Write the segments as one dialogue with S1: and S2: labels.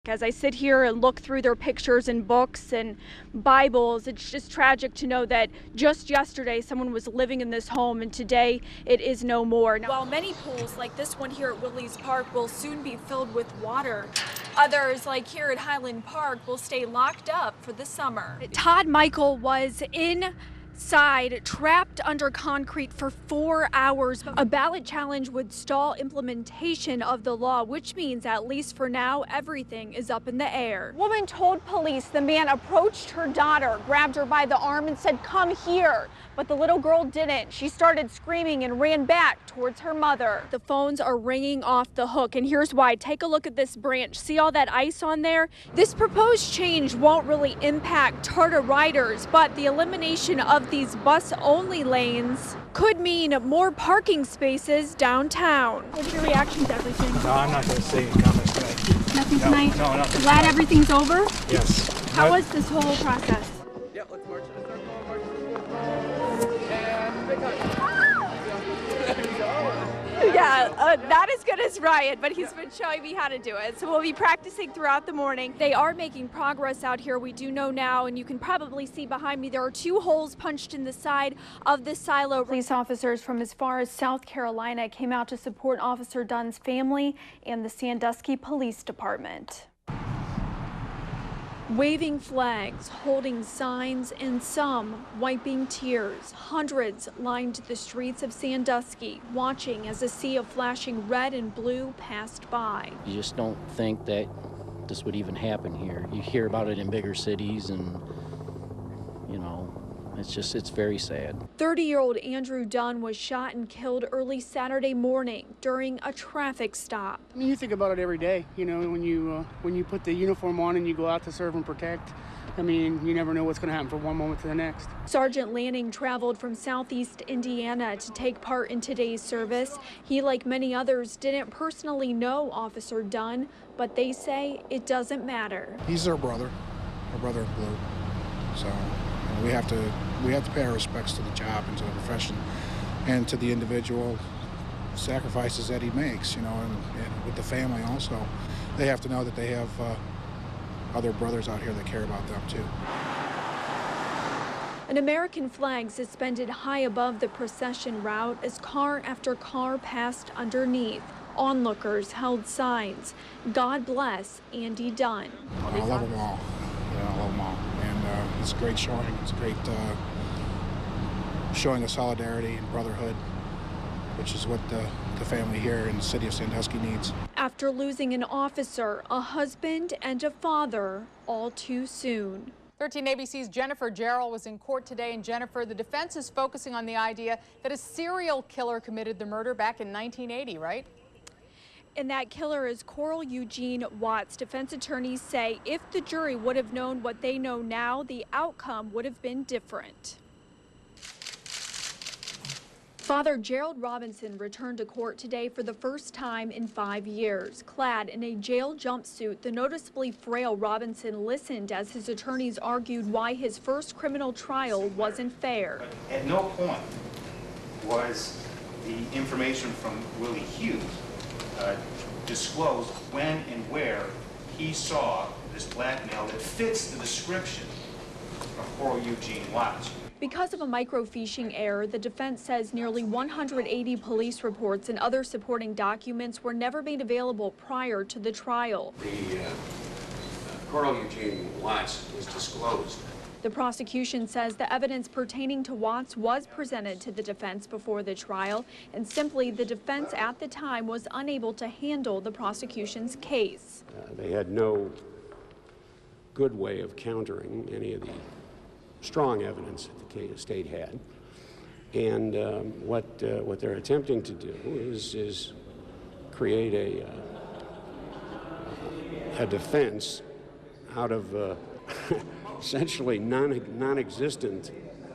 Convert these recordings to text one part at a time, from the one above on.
S1: As I sit here and look through their pictures and books and Bibles, it's just tragic to know that just yesterday someone was living in this home and today it is no more. Now, while many pools like this one here at Willys Park will soon be filled with water, others like here at Highland Park will stay locked up for the summer. Todd Michael was inside, trapped under concrete for 4 hours. A ballot challenge would stall implementation of the law, which means, at least for now, everything is up in the air. Woman told police the man approached her daughter, grabbed her by the arm and said, "Come here." But the little girl didn't. She started screaming and ran back towards her mother. The phones are ringing off the hook, and here's why. Take a look at this branch. See all that ice on there? This proposed change won't really impact Tarta riders, but the elimination of these bus-only lanes could mean more parking spaces downtown. What's your reaction to everything?
S2: No, I'm not going to say any comments tonight.
S1: Nothing tonight?
S2: No, nothing.
S1: Glad everything's over?
S2: Yes.
S1: How was this whole process?
S3: Yeah, let's march.
S1: Yeah, not as good as Ryan, but he's been showing me how to do it. So we'll be practicing throughout the morning. They are making progress out here. We do know now, and you can probably see behind me, there are 2 holes punched in the side of the silo. Police officers from as far as South Carolina came out to support Officer Dunn's family and the Sandusky Police Department. Waving flags, holding signs, and some wiping tears. Hundreds lined the streets of Sandusky, watching as a sea of flashing red and blue passed by.
S4: You just don't think that this would even happen here. You hear about it in bigger cities and, you know, it's very sad.
S1: 30-year-old Andrew Dunn was shot and killed early Saturday morning during a traffic stop.
S5: I mean, you think about it every day, you know, when you put the uniform on and you go out to serve and protect. I mean, you never know what's going to happen from one moment to the next.
S1: Sergeant Lanning traveled from southeast Indiana to take part in today's service. He, like many others, didn't personally know Officer Dunn, but they say it doesn't matter.
S6: He's our brother in blue. So we have to pay our respects to the job and to the profession and to the individual sacrifices that he makes, you know, and with the family also. They have to know that they have other brothers out here that care about them too.
S1: An American flag suspended high above the procession route as car after car passed underneath. Onlookers held signs, "God bless Andy Dunn."
S6: I love them all. Yeah, I love them all. And it's a great showing. It's a great showing of solidarity and brotherhood, which is what the family here in the city of Sandusky needs.
S1: After losing an officer, a husband, and a father all too soon.
S7: 13 ABC's Jennifer Jarrell was in court today, and Jennifer, the defense is focusing on the idea that a serial killer committed the murder back in 1980, right?
S1: And that killer is Coral Eugene Watts. Defense attorneys say if the jury would have known what they know now, the outcome would have been different. Father Jarrell Robinson returned to court today for the first time in 5 years. Clad in a jail jumpsuit, the noticeably frail Robinson listened as his attorneys argued why his first criminal trial wasn't fair.
S8: At no point was the information from Willie Hughes disclosed when and where he saw this black male that fits the description of Coral Eugene Watts.
S1: Because of a microfiching error, the defense says nearly 180 police reports and other supporting documents were never made available prior to the trial.
S9: The Coral Eugene Watts was disclosed.
S1: The prosecution says the evidence pertaining to Watts was presented to the defense before the trial, and simply the defense at the time was unable to handle the prosecution's case.
S9: They had no good way of countering any of the strong evidence that the state had, and what they're attempting to do is create a defense out of essentially non-existent,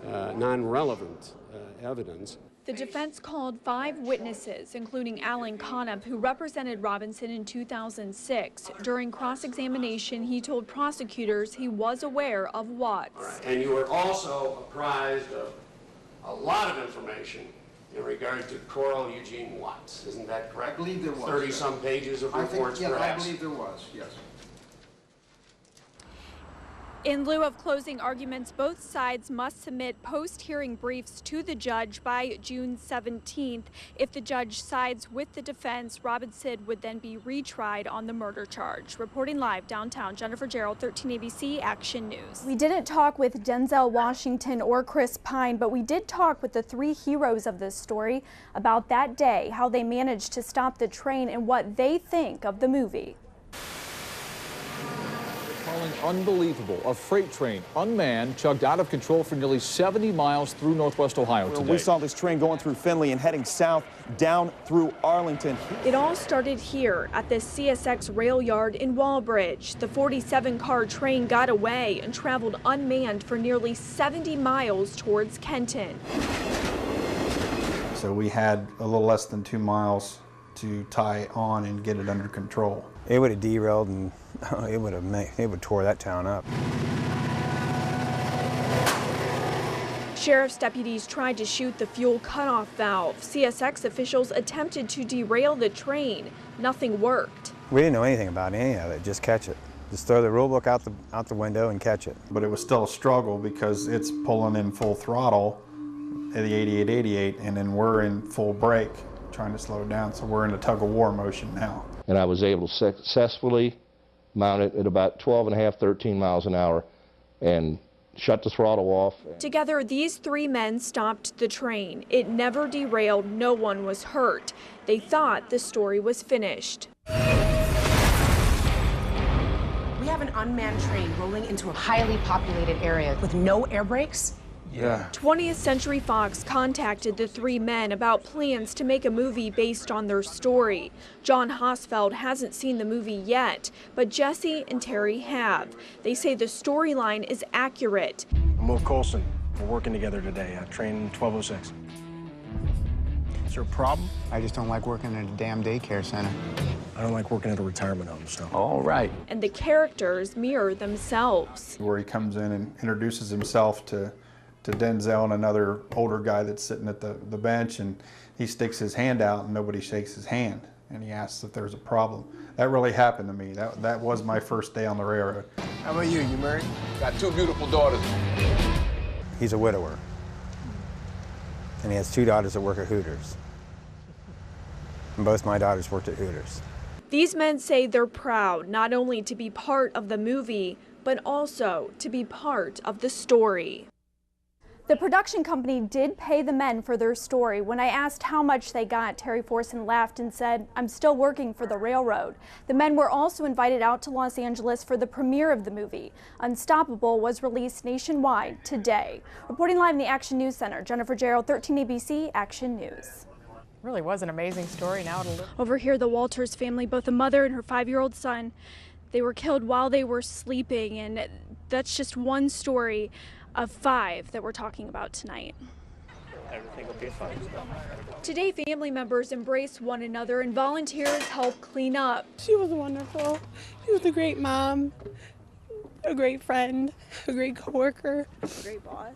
S9: non-relevant evidence.
S1: The defense called 5 witnesses, including Alan Conop, who represented Robinson in 2006. During cross-examination, he told prosecutors he was aware of Watts.
S9: And you were also apprised of a lot of information in regard to Coral Eugene Watts. Isn't that correct?
S10: I believe there was.
S9: 30-some pages of reports, perhaps?
S10: I believe there was, yes.
S1: In lieu of closing arguments, both sides must submit post-hearing briefs to the judge by June 17th. If the judge sides with the defense, Robinson would then be retried on the murder charge. Reporting live downtown, Jennifer Jarrell, 13 ABC Action News. We didn't talk with Denzel Washington or Chris Pine, but we did talk with the three heroes of this story about that day, how they managed to stop the train, and what they think of the movie.
S3: Calling unbelievable. A freight train, unmanned, chugged out of control for nearly 70 miles through Northwest Ohio today.
S10: We saw this train going through Findlay and heading south down through Arlington.
S1: It all started here at the CSX rail yard in Walbridge. The 47-car train got away and traveled unmanned for nearly 70 miles towards Kenton.
S11: So we had a little less than 2 miles to tie on and get it under control.
S2: It would have derailed and it would tore that town up.
S1: Sheriff's deputies tried to shoot the fuel cutoff valve. CSX officials attempted to derail the train. Nothing worked.
S2: We didn't know anything about any of it. Just catch it. Just throw the rule book out the window and catch it.
S11: But it was still a struggle because it's pulling in full throttle at the 88, and then we're in full brake trying to slow it down. So we're in a tug of war motion now.
S12: And I was able to successfully mount it at about 12 and a half, 13 miles an hour and shut the throttle off.
S1: Together, these three men stopped the train. It never derailed. No one was hurt. They thought the story was finished.
S13: We have an unmanned train rolling into a highly populated area with no air brakes.
S11: Yeah.
S1: 20th Century Fox contacted the three men about plans to make a movie based on their story. John Hosfeld hasn't seen the movie yet, but Jesse and Terry have. They say the storyline is accurate.
S14: I'm Will Colson. We're working together today. Train 1206. Is there a problem?
S2: I just don't like working at a damn daycare center.
S14: I don't like working at a retirement home, so.
S2: All right.
S1: And the characters mirror themselves.
S11: Where he comes in and introduces himself to Denzel and another older guy that's sitting at the bench, and he sticks his hand out and nobody shakes his hand, and he asks if there's a problem. That really happened to me. That was my first day on the railroad.
S14: How about you? You married?
S3: Got 2 beautiful daughters.
S2: He's a widower. And he has 2 daughters that work at Hooters. And both my daughters worked at Hooters.
S1: These men say they're proud not only to be part of the movie, but also to be part of the story. The production company did pay the men for their story. When I asked how much they got, Terry Forson laughed and said, "I'm still working for the railroad." The men were also invited out to Los Angeles for the premiere of the movie. Unstoppable was released nationwide today. Reporting live in the Action News Center, Jennifer Jarrell, 13 ABC Action News.
S7: Really was an amazing story. Now it'll live.
S1: Over here, the Walters family, both a mother and her 5-year-old son, they were killed while they were sleeping, and that's just one story of 5 that we're talking about tonight.
S14: Everything will be fine.
S1: Today, family members embrace one another and volunteers help clean up.
S15: She was wonderful. She was a great mom, a great friend, a great coworker.
S1: A great boss.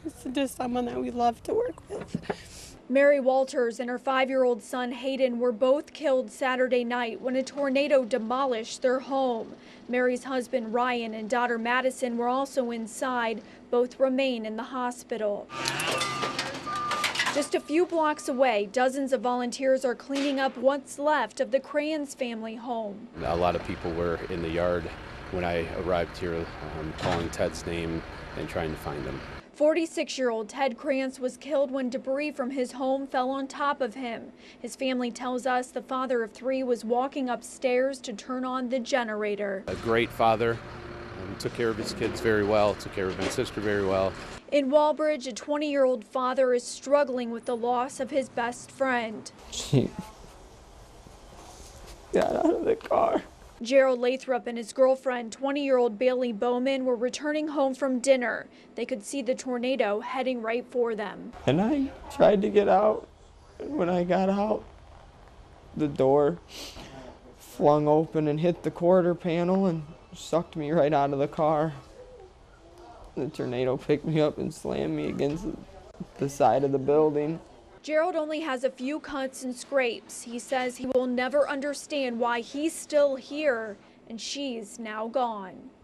S15: It's just someone that we love to work with.
S1: Mary Walters and her 5-year-old son Hayden were both killed Saturday night when a tornado demolished their home. Mary's husband Ryan and daughter Madison were also inside. Both remain in the hospital. Just a few blocks away, dozens of volunteers are cleaning up what's left of the Crayons family home.
S16: A lot of people were in the yard when I arrived here, calling Ted's name and trying to find him.
S1: 46-year-old Ted Krantz was killed when debris from his home fell on top of him. His family tells us the father of 3 was walking upstairs to turn on the generator.
S16: A great father, took care of his kids very well, took care of my sister very well.
S1: In Walbridge, a 20-year-old father is struggling with the loss of his best friend.
S15: She got out of the car.
S1: Jarrell Lathrop and his girlfriend, 20-year-old Bailey Bowman, were returning home from dinner. They could see the tornado heading right for them.
S15: And I tried to get out. When I got out, the door flung open and hit the quarter panel and sucked me right out of the car. The tornado picked me up and slammed me against the side of the building.
S1: Jarrell only has a few cuts and scrapes. He says he will never understand why he's still here and she's now gone.